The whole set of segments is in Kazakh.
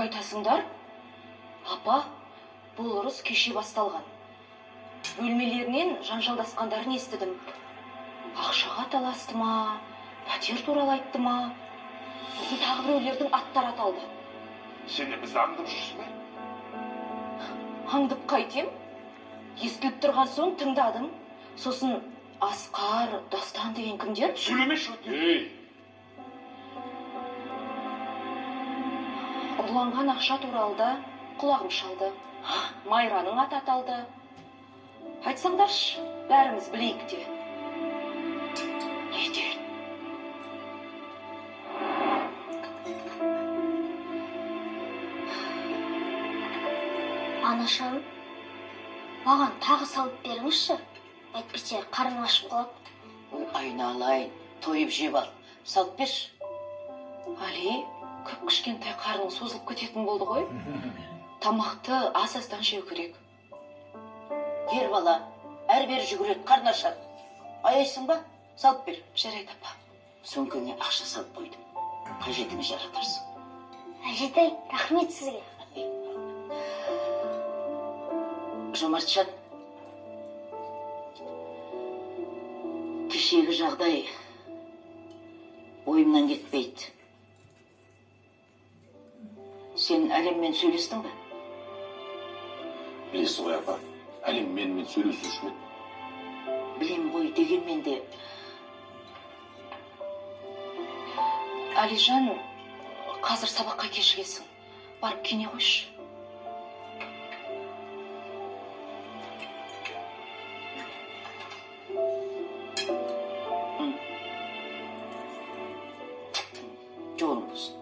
айтасыңдар? Апа, бұл ұрыс кеше басталған. Бөлмелерінен жанжалдасқандарын естідім. Ақшаға таласты ма, пәтер туралы айтты ма? Сосын тағы біреулердің аттары аталды. Сен де бізді аңдып жүрсің бе? Аңдып қайтем? Естіліп тұрған соң тыңдадым. Сосын Асқар, Дастан деген кімдер? Сөйлемеші өткен. Ұрланған ақша туралы да құлағым шалды. Майраның аты аталды. Айтсаңдаршы, бәріміз білейік те. Не дейін? Анашым, маған тағы салып беріңізші. Әйтпесе қарның ашып қалады. Айналайын, тойып жеп ал. Салып берші. Али, көп кішкентай қарның созылып кететін болды ғой. Тамақты аз-аздан жеу керек. Ер бала, әрбері жүгіреді, қарны ашады. Аяйсың ба? Салып бер. Жарайды апа. Сөмкеңе ақша салып қойдым. Қажетіңе жаратарсың. Әжетай, рахмет сізге. Жомартжан, кешегі жағдай ойымнан кетпейді. Сен әлеммен сөйлестің бе? Білесің ғой апа, әлем менімен сөйлесуші ме? Білем ғой, дегенмен де Алижан, қазір сабаққа кешігесің. Барып киіне қойшы. жолың болсын.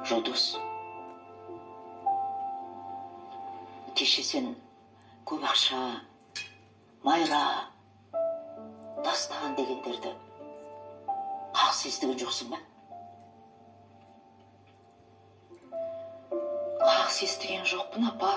Жұлдыз, кеше сен көп ақша, Майра, Дастан дегендерді қақсы естіген жоқсың ба? Қақсы естіген жоқпын апа.